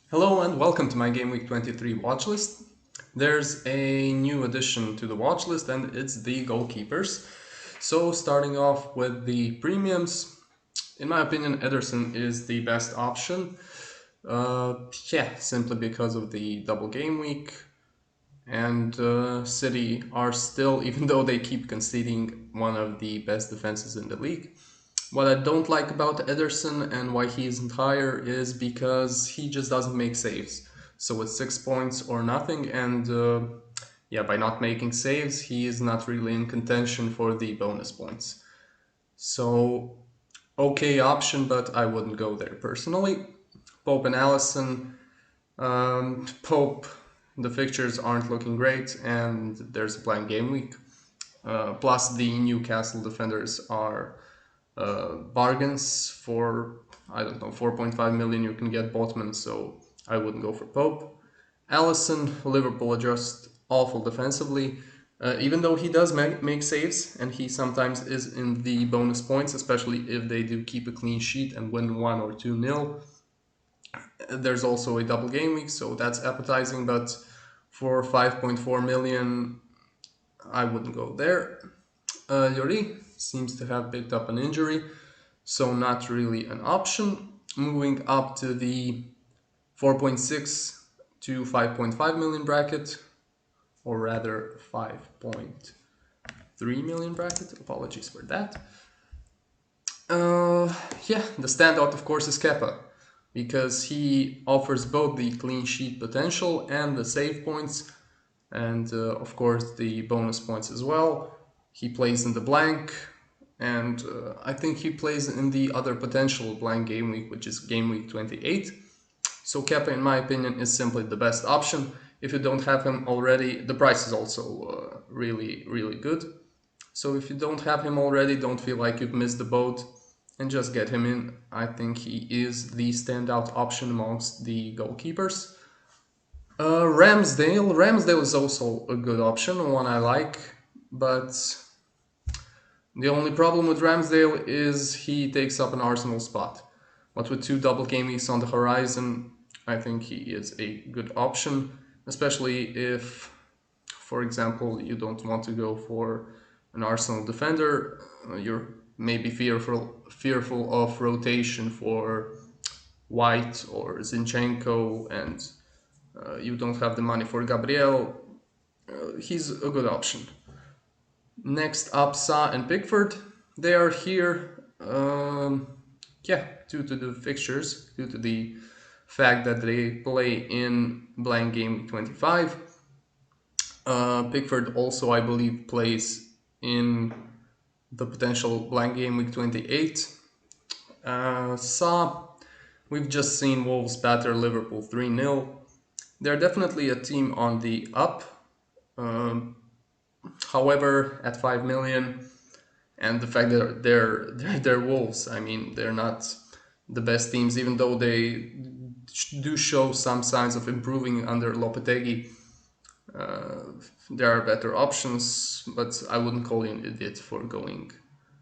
Hello and welcome to my Game Week 23 watch list. There's a new addition to the watch list and it's the Goalkeepers. So starting off with the premiums, in my opinion Ederson is the best option. Simply because of the double game week and City are still, even though they keep conceding, one of the best defenses in the league. What I don't like about Ederson and why he isn't higher is because he just doesn't make saves. So it's 6 points or nothing, and by not making saves, he is not really in contention for the bonus points. So, okay option, but I wouldn't go there personally. Pope and Allison. Pope, the fixtures aren't looking great, and there's a blank game week. Plus, the Newcastle defenders are bargains for, I don't know, 4.5 million. You can get Botman, so I wouldn't go for Pope. Allison, Liverpool are just awful defensively. Even though he does make saves and he sometimes is in the bonus points, especially if they do keep a clean sheet and win 1 or 2-0. There's also a double game week, so that's appetizing, but for 5.4 million, I wouldn't go there. Lloris seems to have picked up an injury, so not really an option. Moving up to the 4.6 to 5.5 million bracket, or rather 5.3 million bracket. Apologies for that. The standout, of course, is Kepa, because he offers both the clean sheet potential and the save points, and of course the bonus points as well. He plays in the blank, and I think he plays in the other potential blank game week, which is game week 28. So Kepa, in my opinion, is simply the best option. If you don't have him already, the price is also really, really good. So if you don't have him already, don't feel like you've missed the boat and just get him in. I think he is the standout option amongst the goalkeepers. Ramsdale is also a good option, one I like, but the only problem with Ramsdale is he takes up an Arsenal spot. But with 2 double game weeks on the horizon, I think he is a good option, especially if, for example, you don't want to go for an Arsenal defender. You're maybe fearful of rotation for White or Zinchenko, and you don't have the money for Gabriel. He's a good option. Next up, Sa and Pickford. They are here, due to the fixtures, due to the fact that they play in blank game 25. Pickford also, I believe, plays in the potential blank game week 28. Sa, we've just seen Wolves batter Liverpool 3-0. They're definitely a team on the up. However, at 5 million, and the fact that they're Wolves, I mean, they're not the best teams, even though they do show some signs of improving under Lopetegui. There are better options, but I wouldn't call you an idiot for going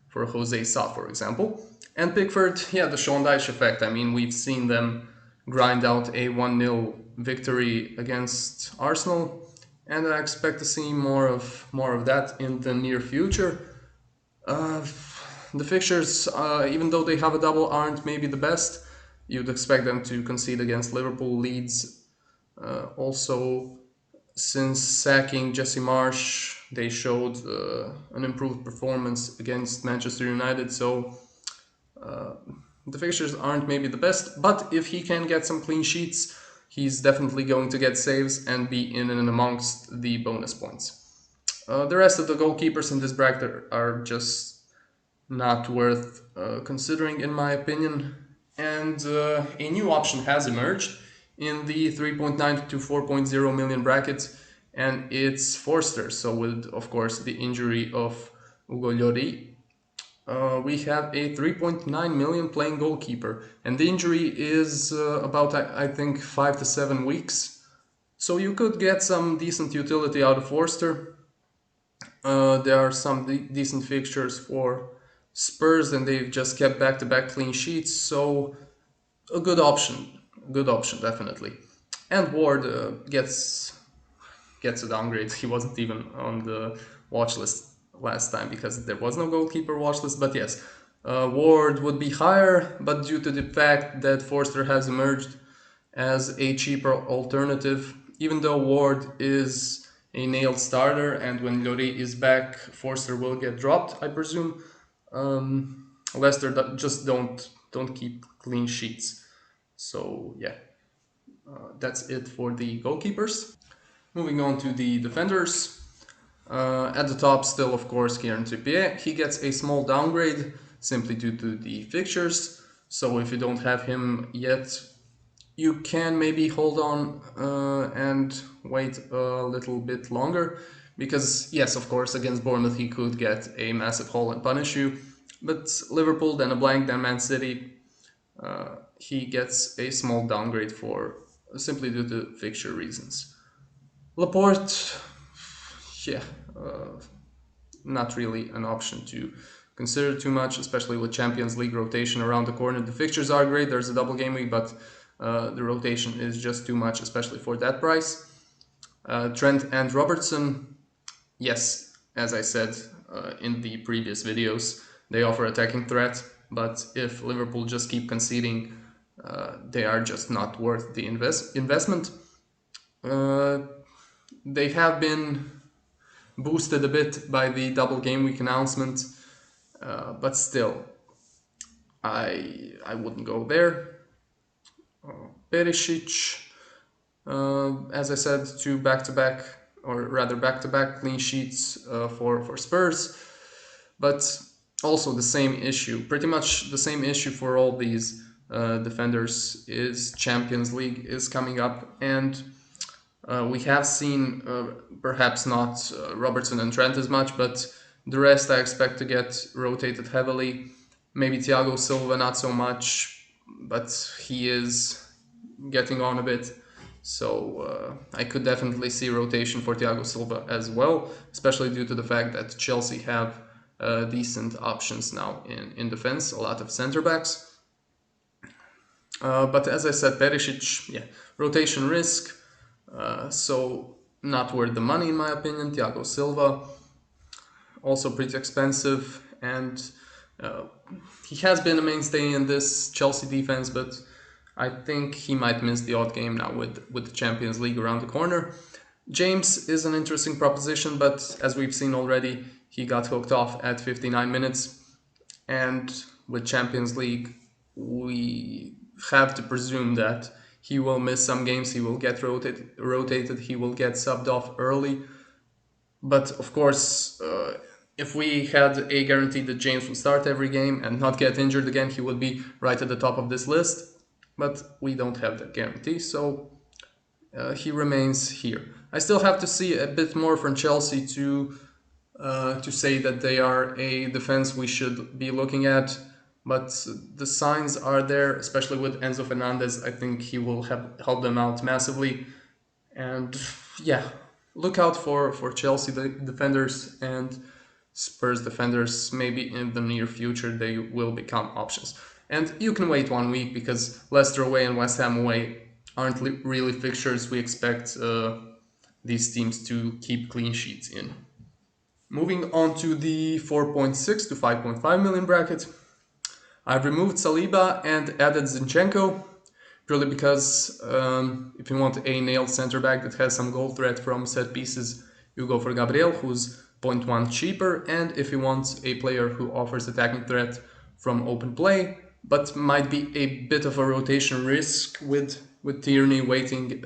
for Jose Sa, for example. And Pickford, the Sean Dyche effect. I mean, we've seen them grind out a 1-0 victory against Arsenal, and I expect to see more of that in the near future. The fixtures, even though they have a double, aren't maybe the best. You'd expect them to concede against Liverpool, Leeds. Also, since sacking Jesse Marsch, they showed an improved performance against Manchester United. So the fixtures aren't maybe the best, but if he can get some clean sheets, he's definitely going to get saves and be in and amongst the bonus points. The rest of the goalkeepers in this bracket are just not worth considering, in my opinion. And a new option has emerged in the 3.9 to 4.0 million bracket, and it's Forster. So with, of course, the injury of Hugo Lloris, we have a 3.9 million playing goalkeeper, and the injury is about, I think, 5 to 7 weeks. So you could get some decent utility out of Forster. There are some decent fixtures for Spurs, and they've just kept back-to-back clean sheets, so a good option. good option definitely. And Ward gets a downgrade. He wasn't even on the watch list last time because there was no goalkeeper watch list. But yes, Ward would be higher, but due to the fact that Forster has emerged as a cheaper alternative, even though Ward is a nailed starter, and when Lloris is back, Forster will get dropped, I presume. Leicester just don't keep clean sheets. So yeah, that's it for the goalkeepers. Moving on to the defenders. At the top, still, of course, Kieran Trippier. He gets a small downgrade simply due to the fixtures. So if you don't have him yet, you can maybe hold on and wait a little bit longer. Because, yes, of course, against Bournemouth, he could get a massive haul and punish you. But Liverpool, then a blank, then Man City, he gets a small downgrade for simply due to fixture reasons. Laporte, yeah, uh, not really an option to consider too much, especially with Champions League rotation around the corner. The fixtures are great, there's a double game week, but the rotation is just too much, especially for that price. Trent and Robertson, yes, as I said in the previous videos, they offer attacking threat, but if Liverpool just keep conceding, they are just not worth the investment. Uh, they have been boosted a bit by the double game week announcement, but still, I wouldn't go there. Perisic, as I said, two back-to-back, or rather back-to-back clean sheets for Spurs, but also the same issue, pretty much the same issue for all these defenders is Champions League is coming up, and we have seen perhaps not Robertson and Trent as much, but the rest I expect to get rotated heavily. Maybe Thiago Silva not so much, but he is getting on a bit. So I could definitely see rotation for Thiago Silva as well, especially due to the fact that Chelsea have decent options now in defense, a lot of center backs. But as I said, Perisic, yeah, rotation risk, so not worth the money in my opinion. Thiago Silva, also pretty expensive, and uh, he has been a mainstay in this Chelsea defense, but I think he might miss the odd game now with the Champions League around the corner. James is an interesting proposition, but as we've seen already, he got hooked off at 59 minutes, and with Champions League, we have to presume that he will miss some games, he will get rotated, he will get subbed off early. But of course, if we had a guarantee that James would start every game and not get injured again, he would be right at the top of this list. But we don't have that guarantee, so he remains here. I still have to see a bit more from Chelsea to say that they are a defense we should be looking at. But the signs are there, especially with Enzo Fernandez. I think he will help them out massively. And yeah, look out for Chelsea defenders and Spurs defenders. Maybe in the near future they will become options. And you can wait 1 week because Leicester away and West Ham away aren't really fixtures we expect these teams to keep clean sheets in. Moving on to the 4.6 to 5.5 million bracket, I've removed Saliba and added Zinchenko, purely because if you want a nailed center back that has some goal threat from set pieces, you go for Gabriel, who's 0.1 cheaper, and if you want a player who offers attacking threat from open play, but might be a bit of a rotation risk with Tierney waiting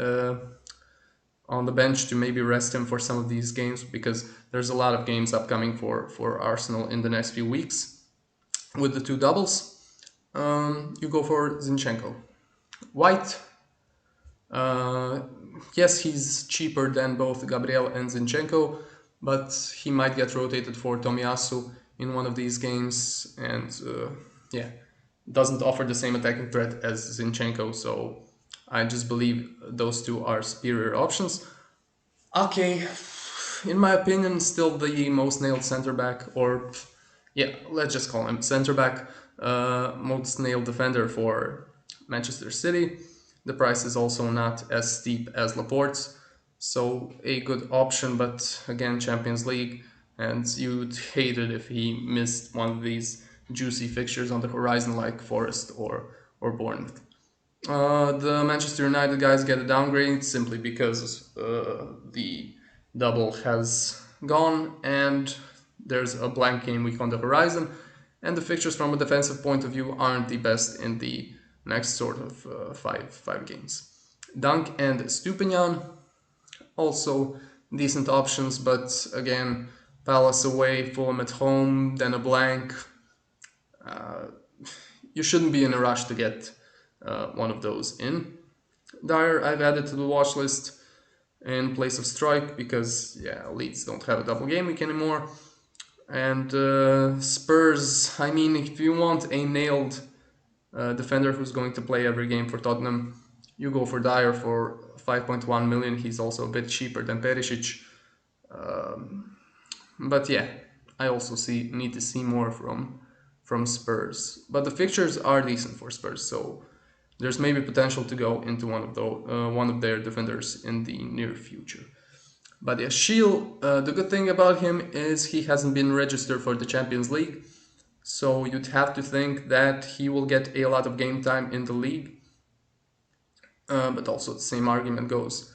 on the bench to maybe rest him for some of these games, because there's a lot of games upcoming for Arsenal in the next few weeks with the two doubles. You go for Zinchenko. White, yes, he's cheaper than both Gabriel and Zinchenko, but he might get rotated for Tomiyasu in one of these games, and yeah, doesn't offer the same attacking threat as Zinchenko, so I just believe those two are superior options. Okay, in my opinion, still the most nailed center back, or yeah, let's just call him center back, most nailed defender for Manchester City. The price is also not as steep as Laporte's, so a good option, but again, Champions League, and you'd hate it if he missed one of these juicy fixtures on the horizon like Forest or Bournemouth. The Manchester United guys get a downgrade simply because the double has gone and there's a blank game week on the horizon, and the fixtures from a defensive point of view aren't the best in the next sort of five games. Dunk and Stupinian also decent options, but again, Palace away, Fulham at home, then a blank. You shouldn't be in a rush to get one of those in. Dyer, I've added to the watch list in place of Strike because, yeah, Leeds don't have a double game week anymore. And Spurs, I mean, if you want a nailed defender who's going to play every game for Tottenham, you go for Dyer for 5.1 million. He's also a bit cheaper than Perisic. But yeah, I also need to see more from Spurs. But the fixtures are decent for Spurs, so there's maybe potential to go into one of their defenders in the near future. But yeah, Shield, the good thing about him is he hasn't been registered for the Champions League, so you'd have to think that he will get a lot of game time in the league. But also the same argument goes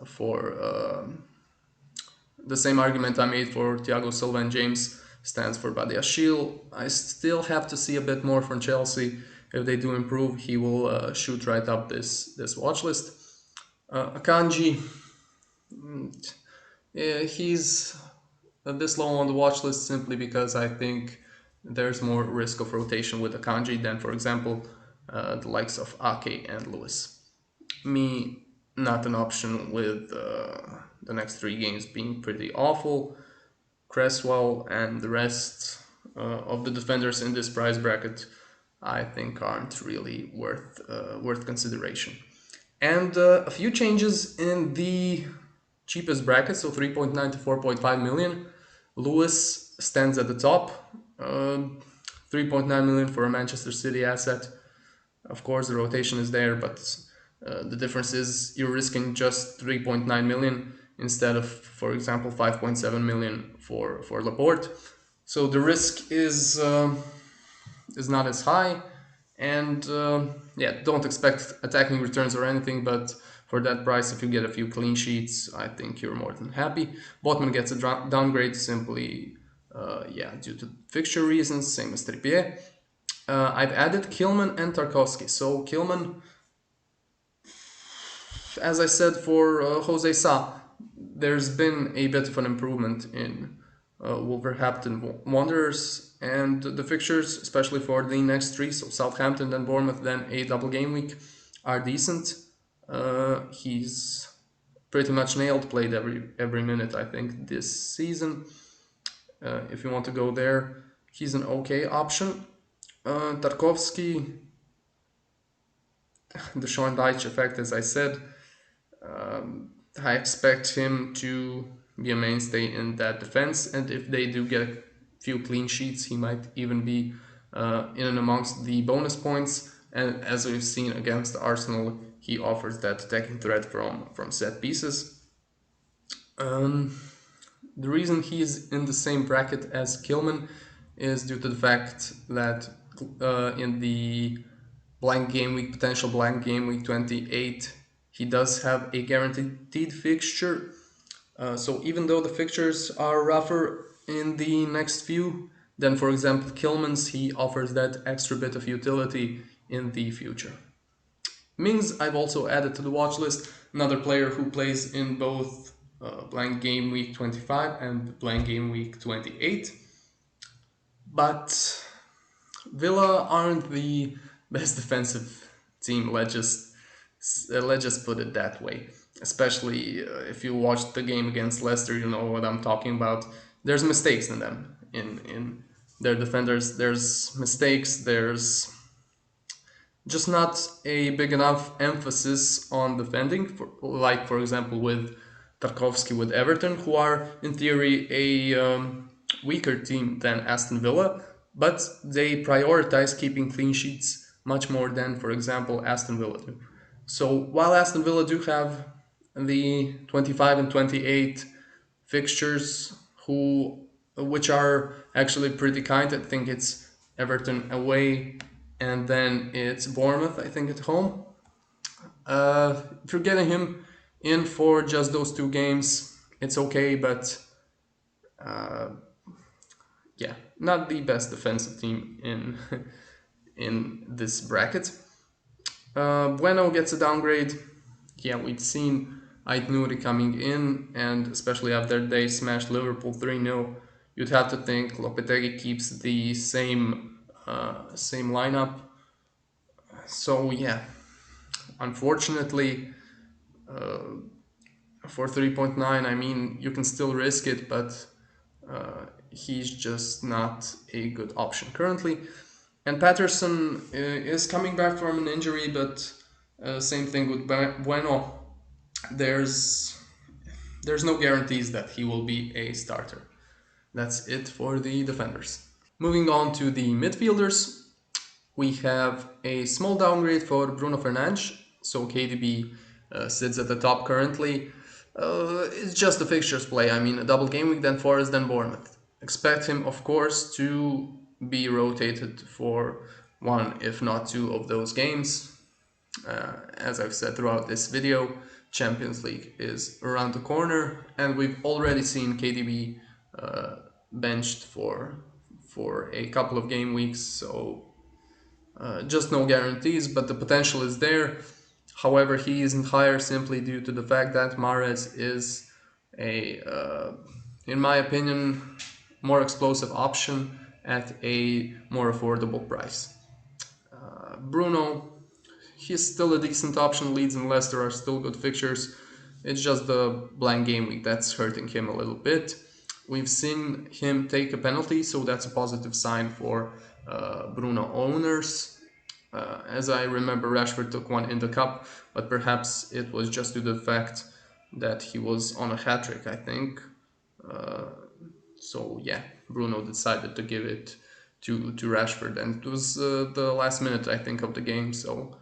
for the same argument I made for Thiago Silva and James stands for Badia Shield. I still have to see a bit more from Chelsea. If they do improve, he will shoot right up this watch list. Akanji, he's a bit low on the watch list simply because I think there's more risk of rotation with Akanji than, for example, the likes of Ake and Lewis. Me, not an option with the next three games being pretty awful. Cresswell and the rest of the defenders in this price bracket, I think, aren't really worth consideration. And a few changes in the cheapest bracket, so 3.9 to 4.5 million. Lewis stands at the top, 3.9 million for a Manchester City asset. Of course, the rotation is there, but the difference is you're risking just 3.9 million instead of, for example, 5.7 million for Laporte. So the risk is not as high, and yeah, don't expect attacking returns or anything, but for that price, if you get a few clean sheets, I think you're more than happy. Botman gets a downgrade simply, yeah, due to fixture reasons, same as Trippier. I've added Kilman and Tarkovsky. So Kilman, as I said for Jose Sa, there's been a bit of an improvement in Wolverhampton Wanderers, and the fixtures, especially for the next three, so Southampton, then Bournemouth, then a double game week, are decent. He's pretty much nailed, played every minute, I think, this season. If you want to go there, he's an okay option. Tarkovsky, the Sean Dyche effect, as I said. I expect him to be a mainstay in that defense, and if they do get a few clean sheets, he might even be in and amongst the bonus points. And as we've seen against Arsenal, he offers that attacking threat from set pieces. The reason he's in the same bracket as Kilman is due to the fact that in the potential blank game week 28, he does have a guaranteed fixture. So even though the fixtures are rougher in the next few, then for example Kilman's, he offers that extra bit of utility in the future. Mings, I've also added to the watch list, another player who plays in both blank game week 25 and blank game week 28. But Villa aren't the best defensive team, let's just put it that way. Especially if you watched the game against Leicester, you know what I'm talking about. There's mistakes in them, in their defenders. There's mistakes. There's just not a big enough emphasis on defending, like for example with Tarkovsky with Everton, who are in theory a weaker team than Aston Villa, but they prioritize keeping clean sheets much more than, for example, Aston Villa do. So while Aston Villa do have the 25 and 28 fixtures, who which are actually pretty kind. I think it's Everton away, and then it's Bournemouth, I think, at home. If you're getting him in for just those two games, it's okay, but yeah, not the best defensive team in in this bracket. Bueno gets a downgrade. Yeah, we'd seen Aït coming in, and especially after they smashed Liverpool 3-0, you'd have to think Lopetegui keeps the same lineup. So yeah, unfortunately, for 3.9, I mean, you can still risk it, but he's just not a good option currently. And Patterson is coming back from an injury, but same thing with Bueno. There's there's no guarantees that he will be a starter. That's it for the defenders. Moving on to the midfielders, we have a small downgrade for Bruno Fernandes. So KDB sits at the top currently. It's just the fixtures play. I mean, a double game week, then Forest, then Bournemouth. Expect him, of course, to be rotated for one, if not two, of those games. As I've said throughout this video, Champions League is around the corner, and we've already seen KDB benched for a couple of game weeks. So just no guarantees, but the potential is there. However, he isn't higher simply due to the fact that Mahrez is in my opinion, more explosive option at a more affordable price. Bruno, he's still a decent option. Leeds and Leicester are still good fixtures. It's just the blank game week that's hurting him a little bit. We've seen him take a penalty, so that's a positive sign for Bruno owners. As I remember, Rashford took one in the cup, but perhaps it was just due to the fact that he was on a hat trick, I think. So yeah, Bruno decided to give it to Rashford, and it was the last minute, I think, of the game. So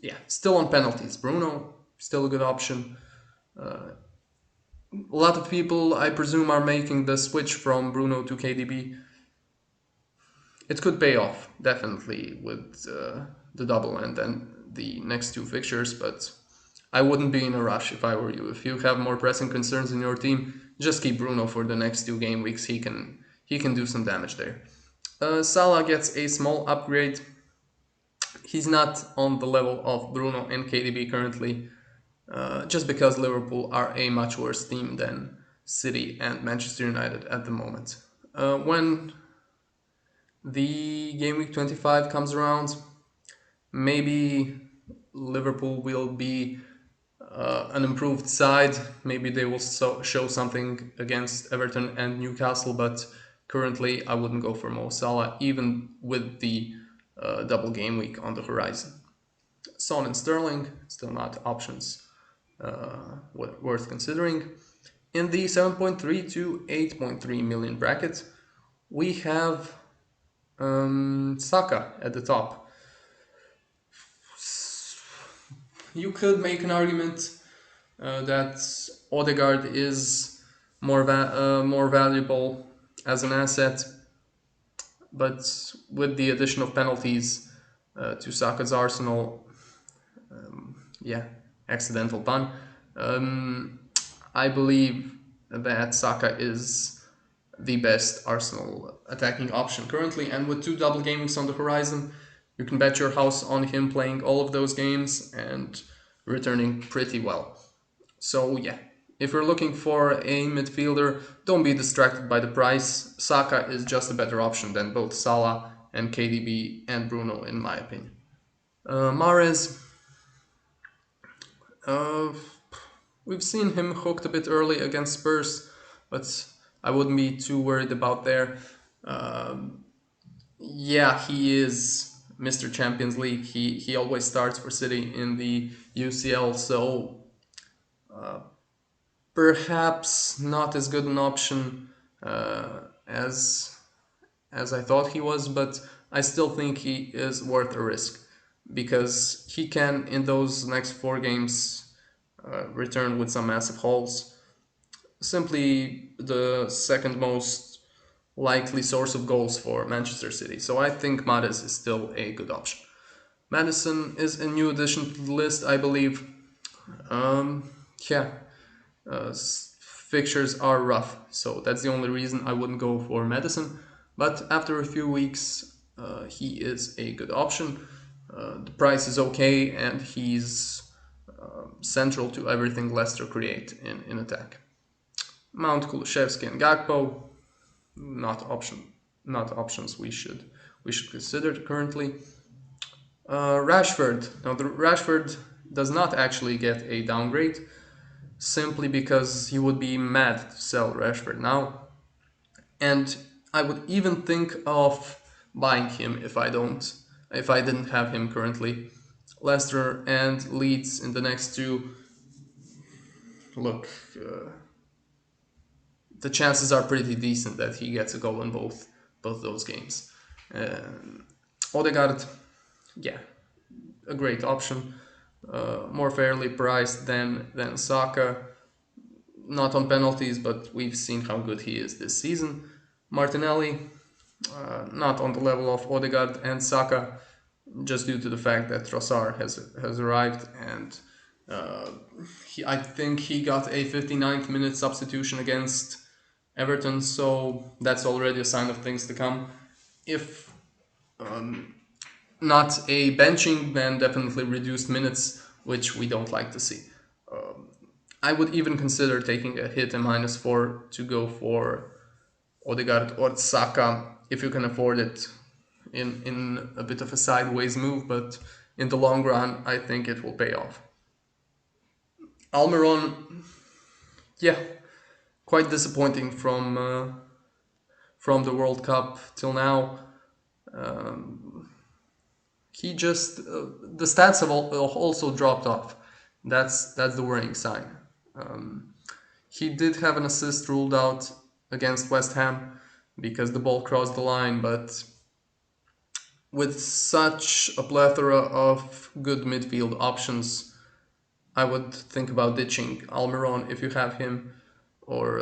yeah, still on penalties. Bruno, still a good option. A lot of people, I presume, are making the switch from Bruno to KDB. It could pay off, definitely, with the double and then the next two fixtures, but I wouldn't be in a rush if I were you. If you have more pressing concerns in your team, just keep Bruno for the next two game weeks. He can do some damage there. Salah gets a small upgrade. He's not on the level of Bruno and KDB currently, just because Liverpool are a much worse team than City and Manchester United at the moment. When the game week 25 comes around, maybe Liverpool will be an improved side. Maybe they will show something against Everton and Newcastle, but currently I wouldn't go for Mo Salah, even with the double game week on the horizon. Son and Sterling, still not options worth considering. In the 7.3 to 8.3 million bracket, we have Saka at the top. You could make an argument that Odegaard is more valuable as an asset, but with the addition of penalties to Saka's arsenal, yeah, accidental pun. I believe that Saka is the best Arsenal attacking option currently, and with two double game weeks on the horizon, you can bet your house on him playing all of those games and returning pretty well. So yeah, if you're looking for a midfielder, don't be distracted by the price. Saka is just a better option than both Salah and KDB and Bruno, in my opinion. Mahrez, uh, we've seen him hooked a bit early against Spurs, but I wouldn't be too worried about there. Yeah, he is Mr. Champions League. He always starts for City in the UCL, so perhaps not as good an option as I thought he was, but I still think he is worth a risk. because he can, in those next 4 games, return with some massive hauls. Simply the second most likely source of goals for Manchester City. So I think Mahrez is still a good option. Madison is a new addition to the list, I believe. Um, yeah, fixtures are rough, so that's the only reason I wouldn't go for Madison. But after a few weeks, he is a good option. The price is okay, and he's central to everything Leicester create in attack. Mount, Kulusevski, and Gakpo, not option, not options we should consider currently. Rashford. Now, the Rashford does not actually get a downgrade simply because you would be mad to sell Rashford now. And I would even think of buying him if I didn't have him currently. Leicester and Leeds in the next two. Look, the chances are pretty decent that he gets a goal in both those games. Odegaard, yeah, a great option, more fairly priced than Saka. Not on penalties, but we've seen how good he is this season. Martinelli, not on the level of Odegaard and Saka, just due to the fact that Trossard has arrived, and uh, I think he got a 59th minute substitution against Everton, so that's already a sign of things to come. If not a benching, then definitely reduced minutes, which we don't like to see. I would even consider taking a hit in -4 to go for Odegaard or Saka if you can afford it in a bit of a sideways move, but in the long run, I think it will pay off. Almiron, yeah, quite disappointing from the World Cup till now. He just the stats have also dropped off. That's the worrying sign. He did have an assist ruled out against West Ham because the ball crossed the line, but with such a plethora of good midfield options, I would think about ditching Almiron if you have him, or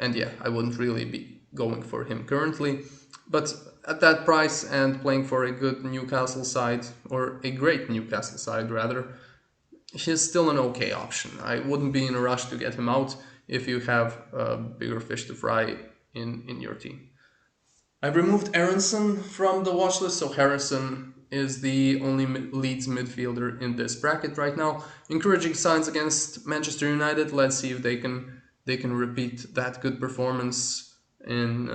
and yeah, I wouldn't really be going for him currently. But at that price and playing for a good Newcastle side, or a great Newcastle side rather, he's still an okay option. I wouldn't be in a rush to get him out if you have bigger fish to fry in your team. I've removed Aronson from the watch list, so Harrison is the only Leeds midfielder in this bracket right now. Encouraging signs against Manchester United. Let's see if they can repeat that good performance in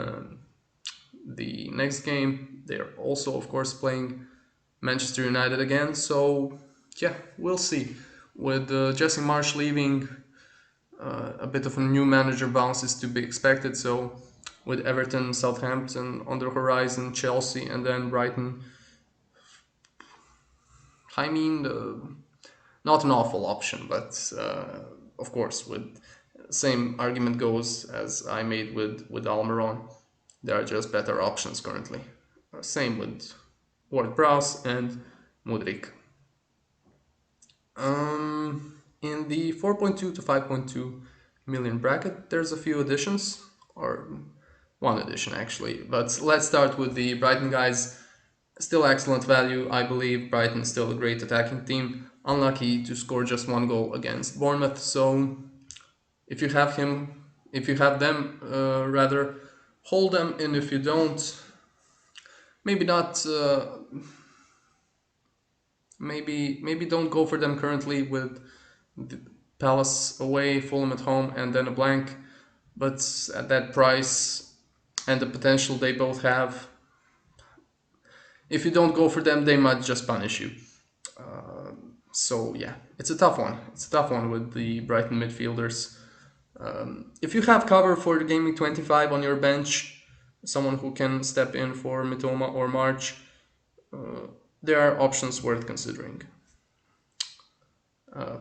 the next game. They're also, of course, playing Manchester United again. So yeah, we'll see. With Jesse Marsh leaving, a bit of a new manager bounce is to be expected. So with Everton, Southampton on the horizon, Chelsea, and then Brighton. I mean, not an awful option, but of course, with same argument goes as I made with Almiron. There are just better options currently. Same with Ward-Prowse and Mudryk. In the 4.2 to 5.2 million bracket, there's a few additions, or one addition actually. But let's start with the Brighton guys. Still excellent value, I believe. Brighton still a great attacking team. Unlucky to score just one goal against Bournemouth. So if you have them, rather hold them. And if you don't, maybe not. Maybe don't go for them currently with Palace away, Fulham at home, and then a blank. But at that price and the potential they both have, if you don't go for them, they might just punish you. So yeah, it's a tough one. It's a tough one with the Brighton midfielders. If you have cover for the Gaming 25 on your bench, someone who can step in for Mitoma or March, there are options worth considering.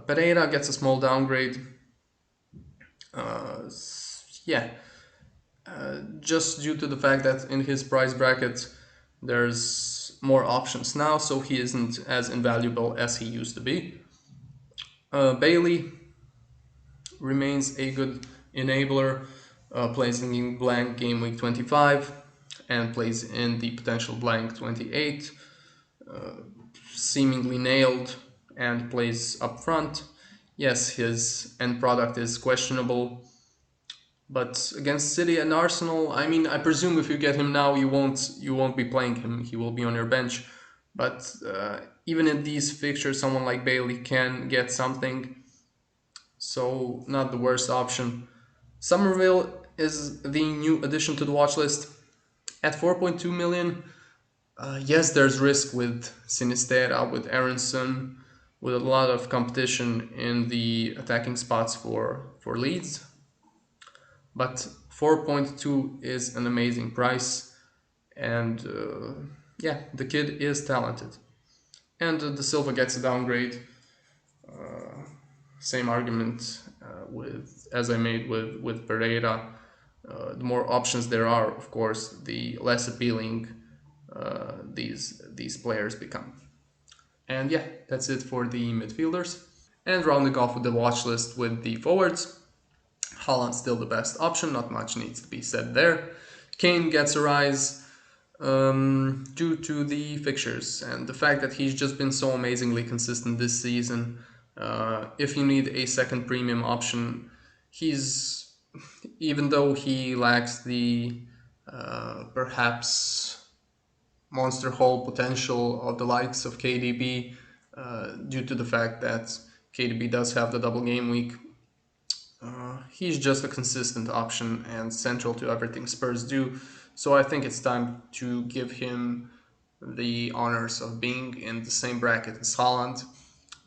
Pereira gets a small downgrade. Yeah, just due to the fact that in his price bracket there's more options now, so he isn't as invaluable as he used to be. Bailey remains a good enabler, plays in blank game week 25 and plays in the potential blank 28, seemingly nailed and plays up front. Yes, his end product is questionable, but against City and Arsenal, I mean, I presume if you get him now, you won't be playing him. He will be on your bench. But even in these fixtures, someone like Bailey can get something, so not the worst option. Somerville is the new addition to the watch list at 4.2 million. Yes, there's risk with Sinistera, with Aronson, with a lot of competition in the attacking spots for Leeds. But 4.2 is an amazing price, and yeah, the kid is talented. And the Silva gets a downgrade. Same argument with as I made with Pereira. The more options there are, of course, the less appealing these players become. And yeah, that's it for the midfielders. And rounding off with the watch list with the forwards. Haaland's still the best option, not much needs to be said there. Kane gets a rise due to the fixtures and the fact that he's just been so amazingly consistent this season. If you need a second premium option, he's, even though he lacks the perhaps monster haul potential of the likes of KDB, due to the fact that KDB does have the double game week. He's just a consistent option and central to everything Spurs do. So I think it's time to give him the honors of being in the same bracket as Haaland,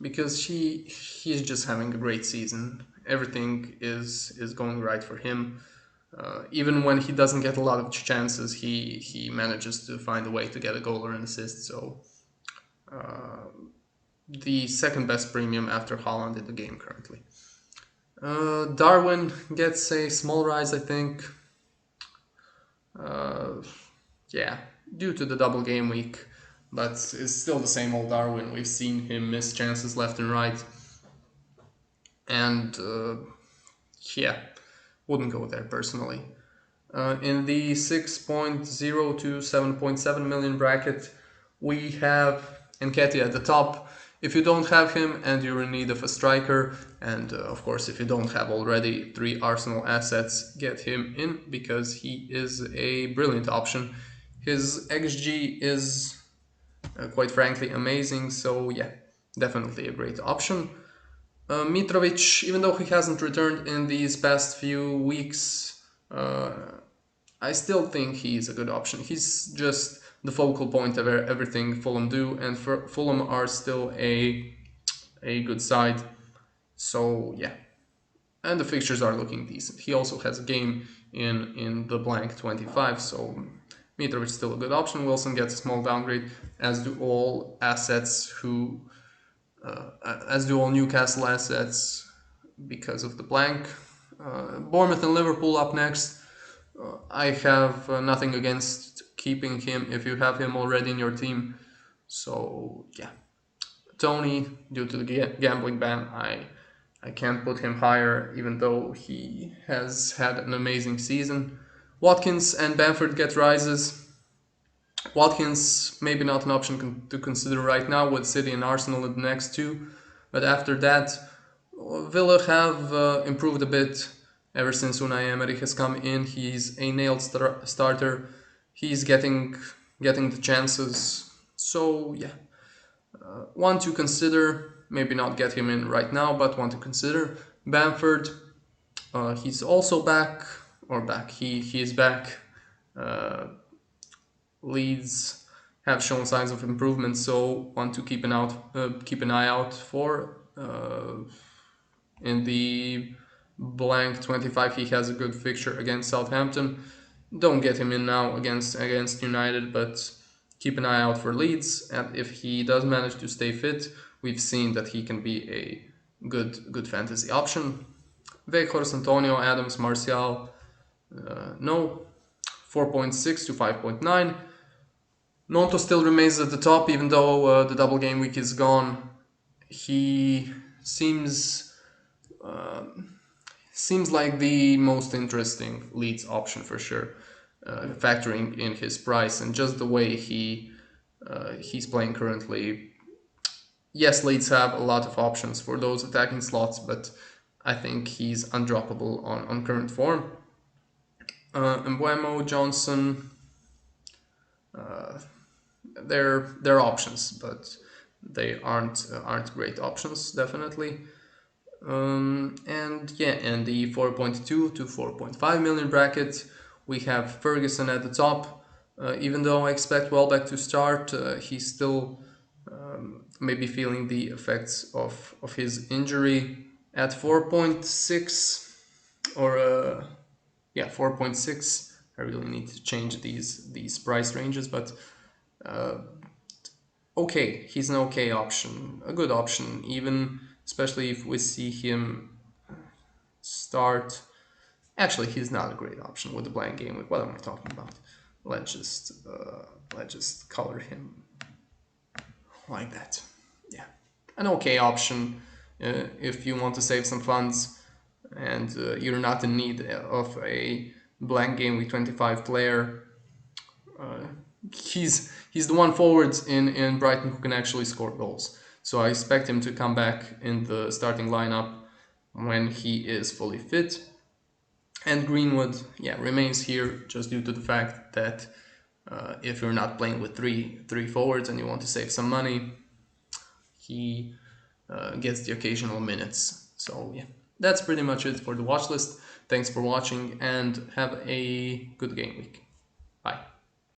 because he's just having a great season. Everything is going right for him. Even when he doesn't get a lot of chances, he manages to find a way to get a goal or an assist. So the second best premium after Haaland in the game currently. Darwin gets a small rise, I think. Yeah, due to the double game week, but it's still the same old Darwin. We've seen him miss chances left and right, and yeah, wouldn't go there personally. In the 6.0 to 7.7 million bracket, we have Nketiah at the top. If you don't have him and you're in need of a striker, and of course if you don't have already 3 Arsenal assets, get him in because he is a brilliant option. His XG is quite frankly amazing, so yeah, definitely a great option. Mitrovic, even though he hasn't returned in these past few weeks, I still think he's a good option. He's just the focal point of everything Fulham do, and Fulham are still a good side. So yeah, and the fixtures are looking decent. He also has a game in the blank 25, so Mitrovic is still a good option. Wilson gets a small downgrade, as do all as do all Newcastle assets because of the blank. Bournemouth and Liverpool up next. I have nothing against keeping him if you have him already in your team. So yeah, Tony, due to the gambling ban, I can't put him higher, even though he has had an amazing season. Watkins and Bamford get rises. Watkins maybe not an option to consider right now with City and Arsenal in the next two, but after that, Villa have improved a bit ever since Unai Emery has come in. He's a nailed starter. He's getting the chances. So yeah, one to consider. Maybe not get him in right now, but one to consider. Bamford, he's also back, or back. He is back. Leeds have shown signs of improvement, so one to keep an eye out for. In the blank 25, he has a good fixture against Southampton. Don't get him in now against United, but keep an eye out for Leeds. And if he does manage to stay fit, we've seen that he can be a good fantasy option. Weghorst, Antonio, Adams, Martial, no. 4.6 to 5.9. Nonto still remains at the top, even though the double game week is gone. He seems seems like the most interesting Leeds option for sure, factoring in his price and just the way he's playing currently. Yes, Leeds have a lot of options for those attacking slots, but I think he's undroppable on current form. Mbuemo, Johnson, they're options, but they aren't great options definitely. And yeah, in the 4.2 to 4.5 million bracket, we have Ferguson at the top. Even though I expect Welbeck to start, he's still maybe feeling the effects of his injury. At 4.6 or yeah, 4.6. I really need to change these price ranges, but okay, he's an okay option, a good option, even especially if we see him start. Actually, he's not a great option with the blank game. What am I talking about? Let's just color him like that. Yeah, an okay option if you want to save some funds and you're not in need of a blank game with 25 player. He's the one forwards in Brighton who can actually score goals. So I expect him to come back in the starting lineup when he is fully fit. And Greenwood, yeah, remains here just due to the fact that if you're not playing with three forwards and you want to save some money, he gets the occasional minutes. So yeah, that's pretty much it for the watch list. Thanks for watching and have a good game week.